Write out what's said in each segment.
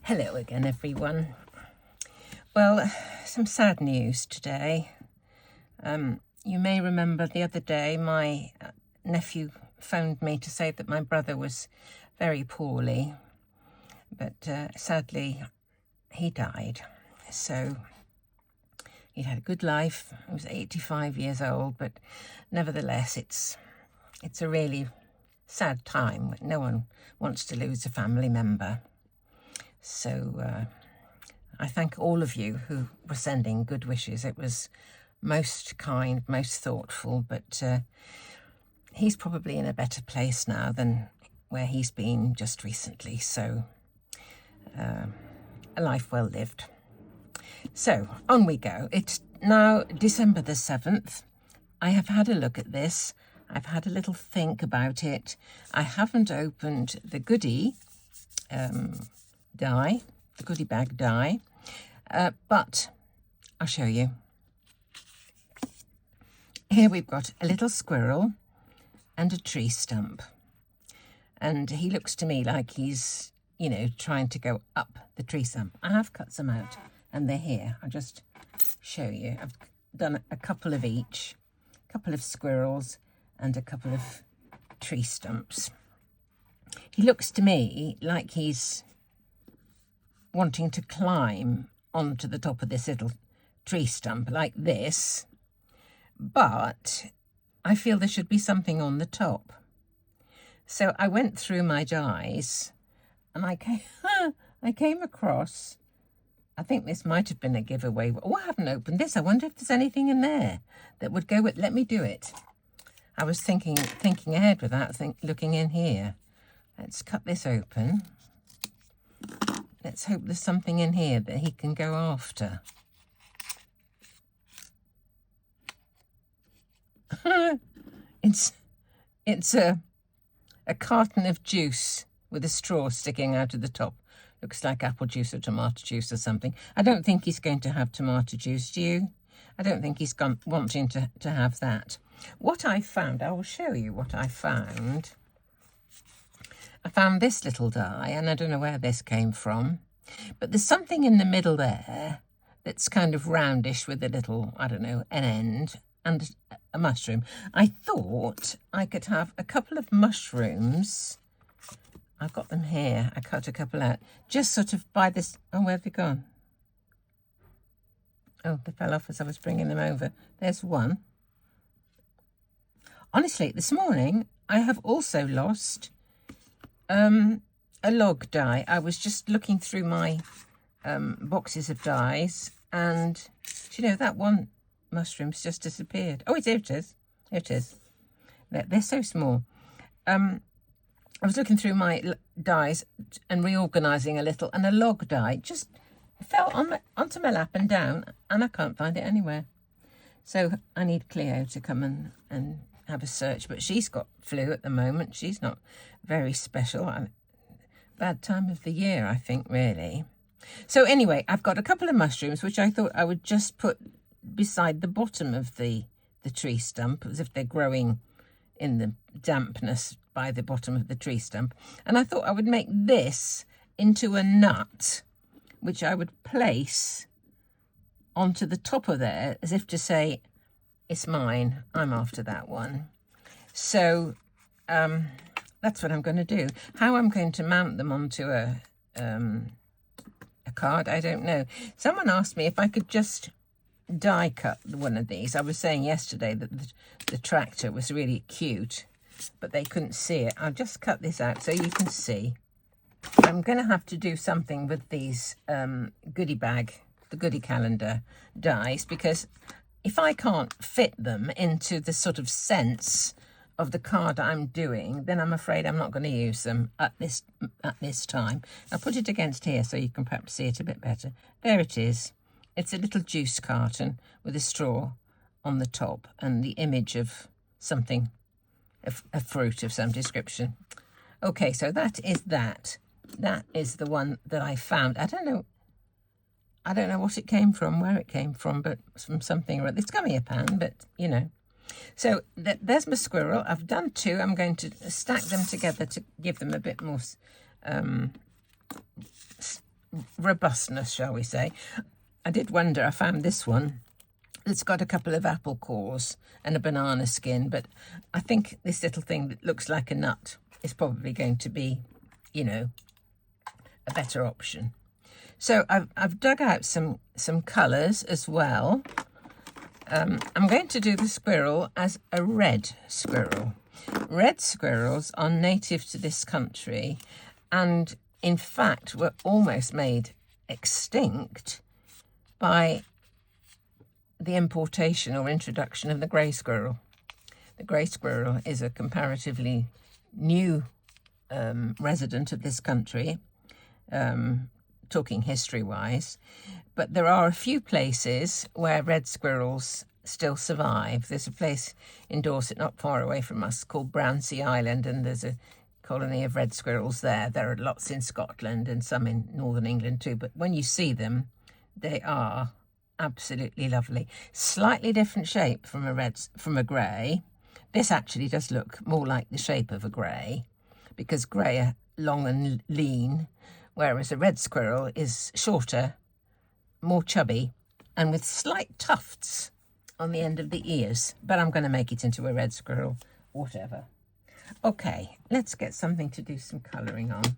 Hello again, everyone. Well, some sad news today. You may remember the other day my nephew phoned me to say that my brother was very poorly, but sadly he died. So he had a good life. He was 85 years old, but nevertheless it's a really sad time. No one wants to lose a family member. So I thank all of you who were sending good wishes. It was most kind, most thoughtful, but he's probably in a better place now than where he's been just recently. So a life well lived. So on we go. It's now December the 7th. I have had a look at this. I've had a little think about it. I haven't opened the goodie die, the goodie bag die, but I'll show you. Here we've got a little squirrel and a tree stump, and he looks to me like he's, you know, trying to go up the tree stump. I have cut some out and they're here. I'll just show you. I've done a couple of each, a couple of squirrels and a couple of tree stumps. He looks to me like he's wanting to climb onto the top of this little tree stump like this, but I feel there should be something on the top. So I went through my dies and I came across, I think this might have been a giveaway. Oh, I haven't opened this. I wonder if there's anything in there that would go with, let me do it. I was thinking ahead without looking in here. Let's cut this open. Let's hope there's something in here that he can go after. It's a carton of juice with a straw sticking out of the top. Looks like apple juice or tomato juice or something. I don't think he's going to have tomato juice, do you? I don't think he's wanting to have that. What I found, I will show you what I found. I found this little die, and I don't know where this came from, but there's something in the middle there that's kind of roundish with a little, I don't know, an end and a mushroom. I thought I could have a couple of mushrooms. I've got them here. I cut a couple out, just sort of by this. Oh, where have they gone? Oh, they fell off as I was bringing them over. There's one. Honestly, this morning I have also lost a log die. I was just looking through my boxes of dies, and do you know, that one mushroom's just disappeared. Oh, here it is. Here it is. They're so small. I was looking through my dies and reorganising a little, and a log die just fell onto my lap and down, and I can't find it anywhere. So I need Cleo to come and have a search, but she's got flu at the moment. She's not very special. Bad time of the year, I think, really. So anyway, I've got a couple of mushrooms, which I thought I would just put beside the bottom of the tree stump, as if they're growing in the dampness by the bottom of the tree stump. And I thought I would make this into a nut, which I would place onto the top of there, as if to say, it's mine, I'm after that one. So that's what I'm going to do. How I'm going to mount them onto a card, I don't know. Someone asked me if I could just die cut one of these. I was saying yesterday that the tractor was really cute, but they couldn't see it. I'll just cut this out so you can see. I'm going to have to do something with these the goodie calendar dies, because if I can't fit them into the sort of sense of the card I'm doing, then I'm afraid I'm not going to use them at this time. I'll put it against here so you can perhaps see it a bit better. There it is. It's a little juice carton with a straw on the top and the image of something, a fruit of some description. Okay, so that is that. That is the one that I found. I don't know what it came from, where it came from, but from something or other. It's Gummiapan, but, you know. So there's my squirrel. I've done two. I'm going to stack them together to give them a bit more robustness, shall we say. I did wonder, I found this one. It's got a couple of apple cores and a banana skin, but I think this little thing that looks like a nut is probably going to be, you know, a better option. So I've dug out some colours as well. I'm going to do the squirrel as a red squirrel. Red squirrels are native to this country and in fact were almost made extinct by the importation or introduction of the grey squirrel. The grey squirrel is a comparatively new resident of this country, talking history-wise, but there are a few places where red squirrels still survive. There's a place in Dorset not far away from us called Brownsea Island, and there's a colony of red squirrels there. There are lots in Scotland and some in northern England too, but when you see them, they are absolutely lovely. Slightly different shape from a grey. This actually does look more like the shape of a grey, because grey are long and lean, whereas a red squirrel is shorter, more chubby, and with slight tufts on the end of the ears. But I'm going to make it into a red squirrel, whatever. Okay, let's get something to do some colouring on.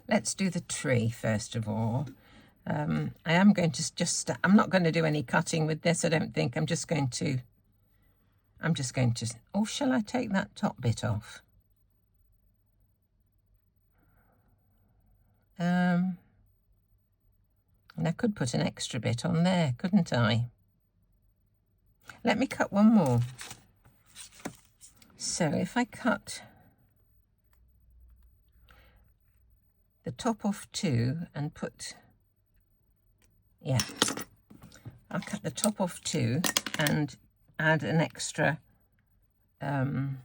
Let's do the tree first of all. I am going to I'm not going to do any cutting with this, I don't think. I'm just going to, oh, shall I take that top bit off? And I could put an extra bit on there, couldn't I? Let me cut one more. So if I cut the top off two and put, yeah, I'll cut the top off two and add an extra, or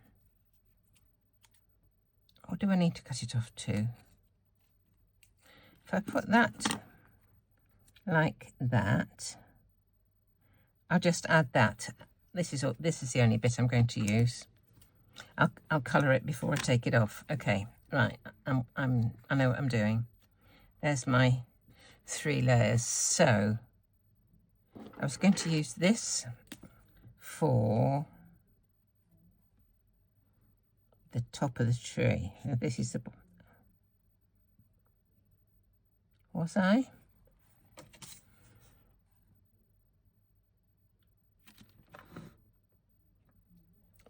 do I need to cut it off two? If I put that like that, I'll just add that. This is the only bit I'm going to use. I'll colour it before I take it off. Okay, right. I know what I'm doing. There's my 3 layers. So I was going to use this for the top of the tree. Now this is the, was I?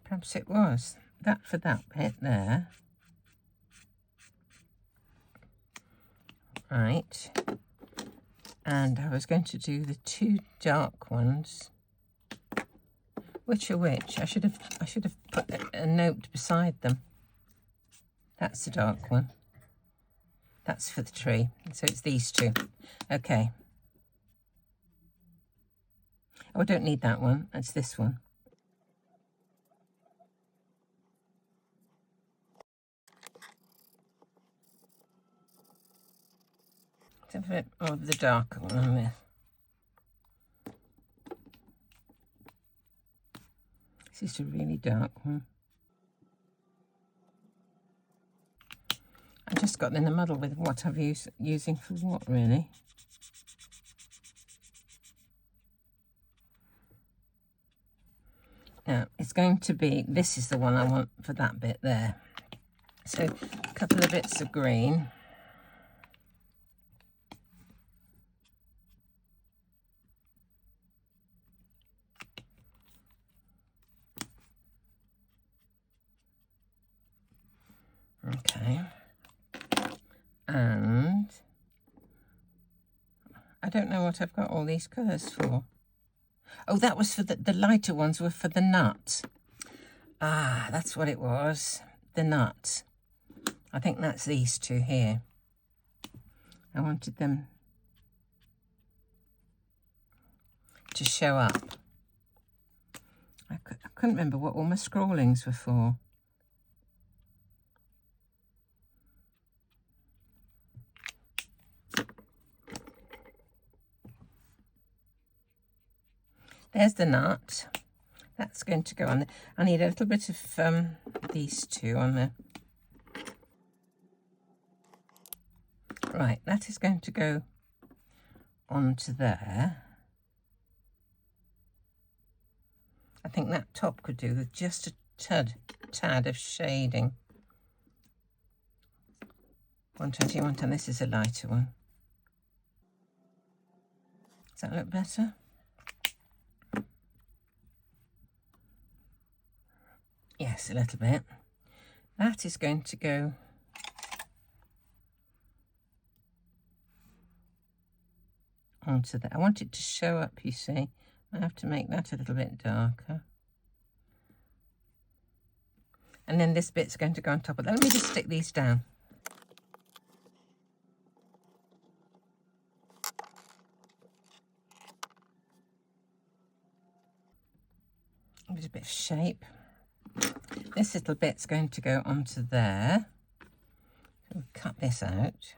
Perhaps it was. That for that bit there. Right. And I was going to do the 2 dark ones. Which are which? I should have put a note beside them. That's the dark one. That's for the tree. So it's these 2. Okay. Oh, I don't need that one. It's this one. A bit of the darker one on there. This is a really dark one. I just got in a muddle with what I've using for what, really. Now, it's going to be, this is the one I want for that bit there. So, a couple of bits of green. Okay, and I don't know what I've got all these colours for. Oh, that was for the lighter ones were for the nut. Ah, that's what it was, the nut. I think that's these 2 here. I wanted them to show up. I couldn't remember what all my scrawlings were for. There's the nut. That's going to go on there. I need a little bit of these 2 on there. Right, that is going to go onto there. I think that top could do with just a tad of shading. 120, 110, this is a lighter one. Does that look better? Yes, a little bit. That is going to go onto that. I want it to show up, you see. I have to make that a little bit darker. And then this bit's going to go on top of that. Let me just stick these down. Give it a bit of shape. This little bit's going to go onto there. So we'll cut this out.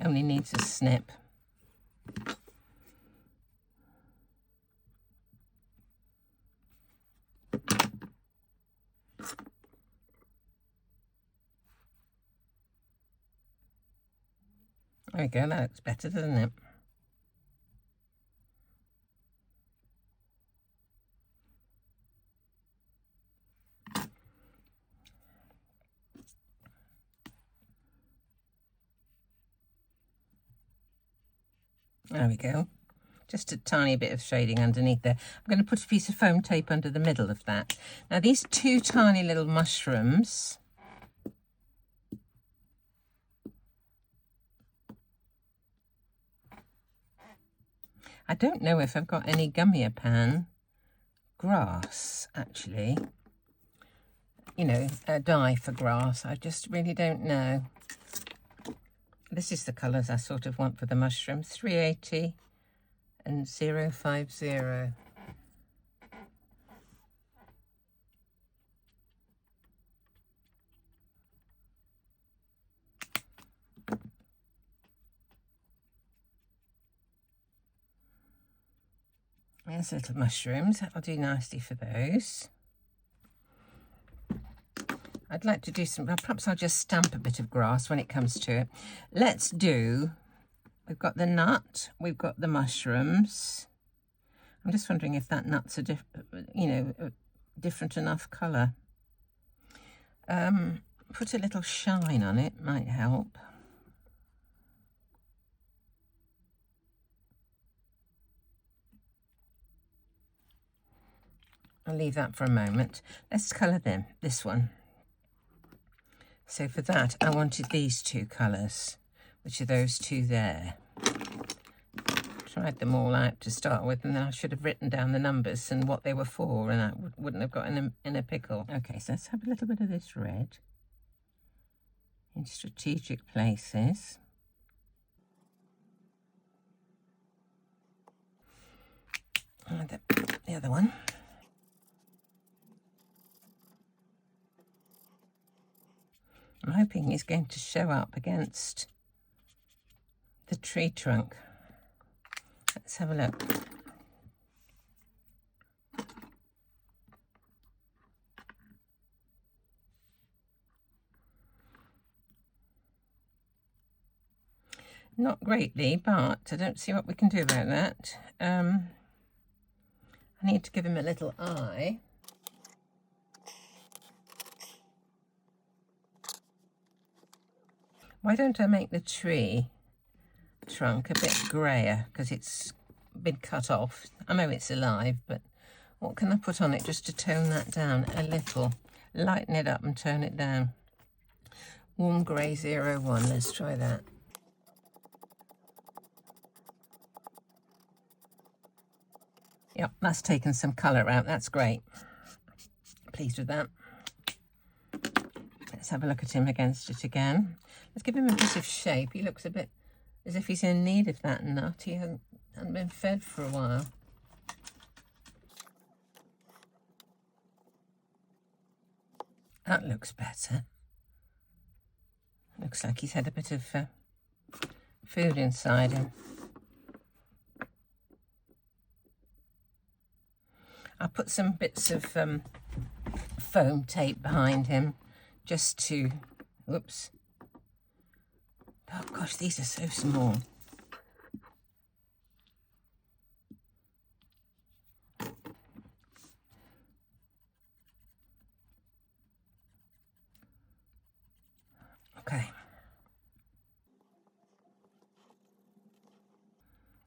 Only needs a snip. There we go, that looks better, doesn't it? There we go. Just a tiny bit of shading underneath there. I'm going to put a piece of foam tape under the middle of that. Now these two tiny little mushrooms, I don't know if I've got any Gummiapan grass, actually. You know, a dye for grass. I just really don't know. This is the colours I sort of want for the mushrooms. 380 and 050. There's little mushrooms. That'll do nicely for those. I'd like to do some, well, perhaps I'll just stamp a bit of grass when it comes to it. Let's do, we've got the nut, we've got the mushrooms. I'm just wondering if that nut's a different enough colour. Put a little shine on it, might help. I'll leave that for a moment. Let's colour them, this one. So for that, I wanted these two colours, which are those two there. Tried them all out to start with, and then I should have written down the numbers and what they were for, and I wouldn't have got in a pickle. Okay, so let's have a little bit of this red in strategic places. And the other one. I'm hoping he's going to show up against the tree trunk. Let's have a look. Not greatly, but I don't see what we can do about that. I need to give him a little eye. Why don't I make the tree trunk a bit grayer, because it's been cut off. I know it's alive, but what can I put on it just to tone that down a little? Lighten it up and tone it down. Warm grey 01, let's try that. Yep, that's taken some colour out, that's great. Pleased with that. Let's have a look at him against it again. Let's give him a bit of shape. He looks a bit as if he's in need of that nut. He hasn't been fed for a while. That looks better. Looks like he's had a bit of food inside him. I'll put some bits of foam tape behind him just to, whoops. Oh gosh, these are so small. Okay.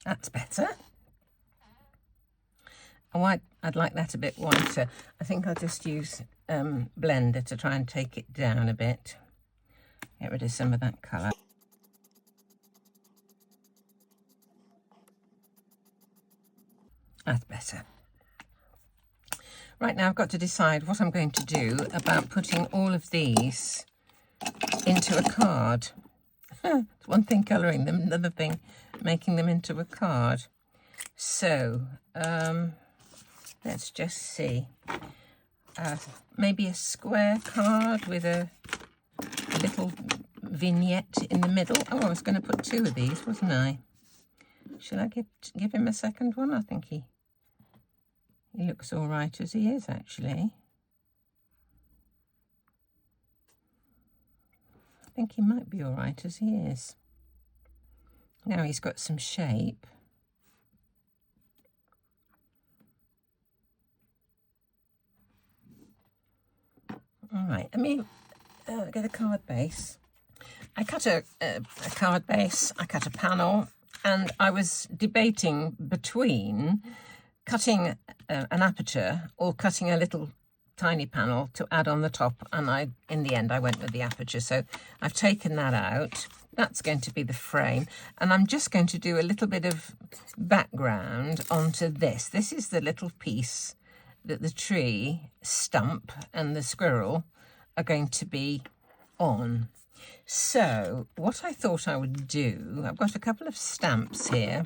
That's better. I'd like that a bit whiter. I think I'll just use blender to try and take it down a bit. Get rid of some of that colour. That's better. Right, now I've got to decide what I'm going to do about putting all of these into a card. It's one thing colouring them, another thing making them into a card. So, let's just see. Maybe a square card with a little vignette in the middle. Oh, I was going to put two of these, wasn't I? Shall I give him a second one? I think he looks all right as he is, actually. I think he might be all right as he is. Now he's got some shape. All right, let me get a card base. I cut a card base, I cut a panel, and I was debating between cutting an aperture or cutting a little tiny panel to add on the top, and in the end I went with the aperture. So I've taken that out. That's going to be the frame, and I'm just going to do a little bit of background onto this. This is the little piece that the tree stump and the squirrel are going to be on. So what I thought I would do, I've got a couple of stamps here.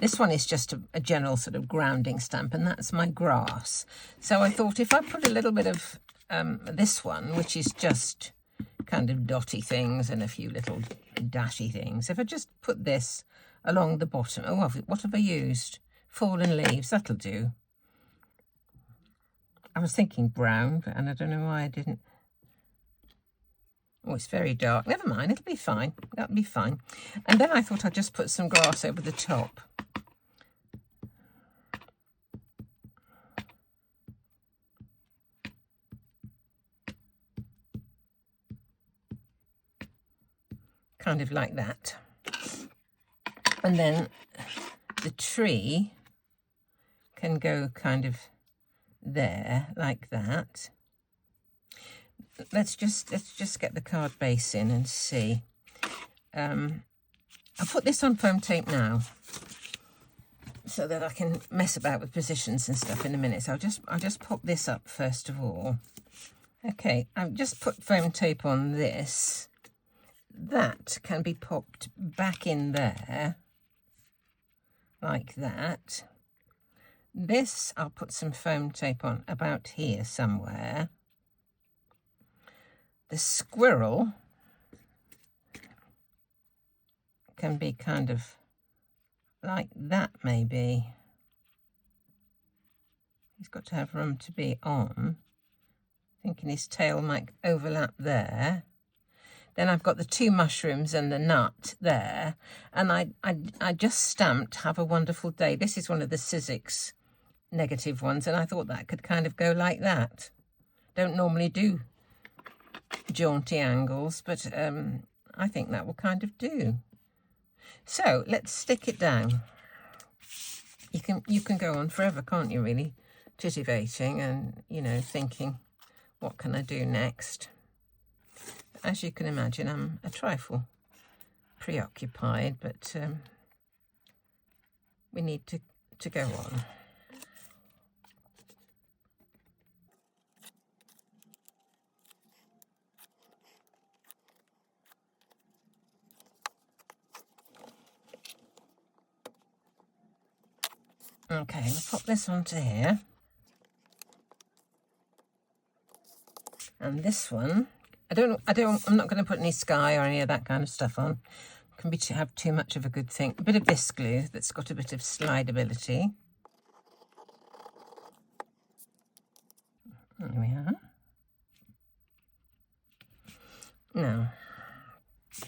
This one is just a general sort of grounding stamp, and that's my grass. So I thought if I put a little bit of this one, which is just kind of dotty things and a few little dashy things, if I just put this along the bottom. Oh, what have I used? Fallen leaves, that'll do. I was thinking brown, and I don't know why I didn't. Oh, it's very dark. Never mind, it'll be fine. That'll be fine. And then I thought I'd just put some grass over the top. Kind of like that. And then the tree can go kind of there, like that. Let's just get the card base in and see. I'll put this on foam tape now so that I can mess about with positions and stuff in a minute. So I'll just pop this up first of all. Okay, I've just put foam tape on this. That can be popped back in there like that. This I'll put some foam tape on about here somewhere. The squirrel can be kind of like that, maybe. He's got to have room to be on. Thinking his tail might overlap there. Then I've got the two mushrooms and the nut there. And I just stamped Have a Wonderful Day. This is one of the Sizzix negative ones, and I thought that could kind of go like that. Don't normally do jaunty angles, but I think that will kind of do. So let's stick it down. You can go on forever, can't you, really, titivating and, you know, thinking, what can I do next? As you can imagine, I'm a trifle preoccupied, but we need to go on. Okay, I'll pop this onto here. And this one, I'm not going to put any sky or any of that kind of stuff on. It can have too much of a good thing. A bit of this glue that's got a bit of slideability. There we are. Now,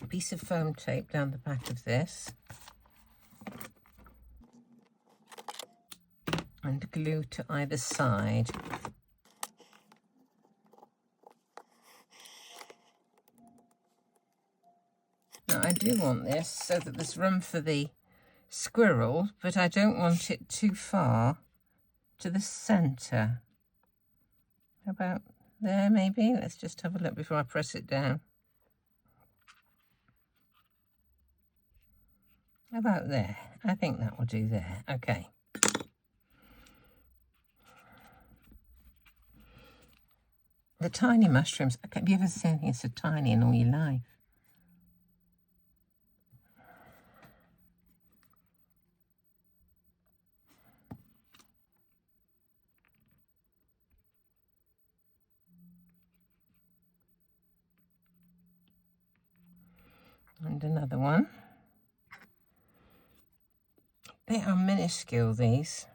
a piece of foam tape down the back of this. And glue to either side. Now I do want this so that there's room for the squirrel, but I don't want it too far to the centre. How about there maybe? Let's just have a look before I press it down. How about there? I think that will do there. Okay. The tiny mushrooms, have you ever seen anything so tiny in all your life? And another one. They are minuscule, these.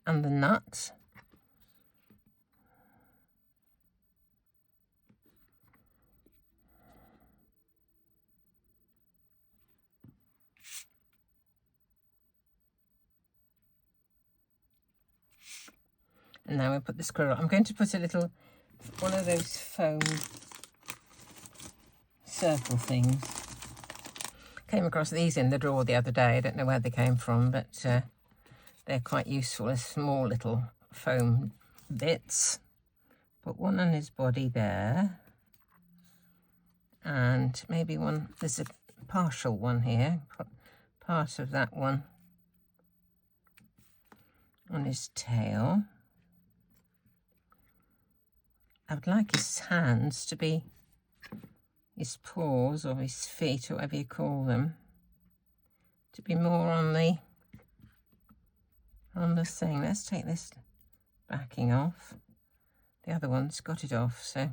And the nut. And now we put the squirrel. I'm going to put a little, one of those foam circle things. Came across these in the drawer the other day. I don't know where they came from, but they're quite useful as small little foam bits. Put one on his body there. And maybe one, there's a partial one here. Put part of that one on his tail. I would like his hands to be, his paws or his feet, or whatever you call them, to be more on the thing. Let's take this backing off. The other one's got it off, so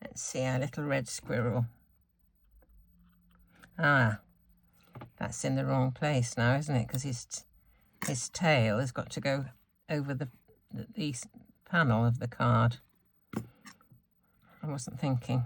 let's see our little red squirrel. Ah, that's in the wrong place now, isn't it? Because his tail has got to go over the panel of the card. I wasn't thinking.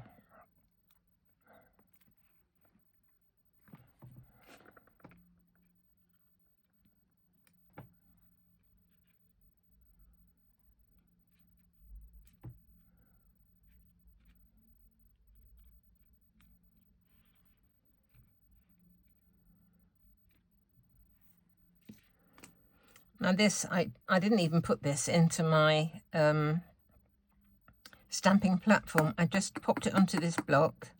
Now this, I didn't even put this into my stamping platform. I just popped it onto this block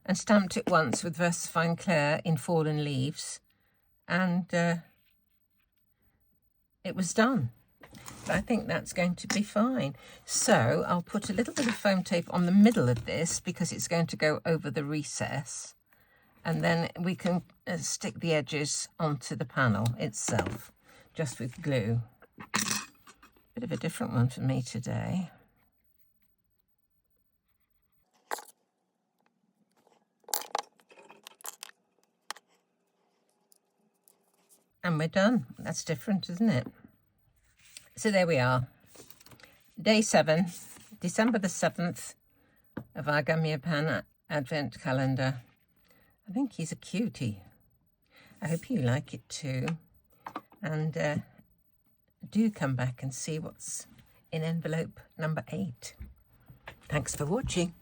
and stamped it once with VersaFine Clair in Fallen Leaves, and it was done. But I think that's going to be fine. So I'll put a little bit of foam tape on the middle of this because it's going to go over the recess, and then we can stick the edges onto the panel itself, just with glue. Bit of a different one for me today. And we're done. That's different, isn't it? So there we are. Day 7, December the 7th of our Gummiapan Advent Calendar. I think he's a cutie. I hope you like it too. And do come back and see what's in envelope number 8. Thanks for watching.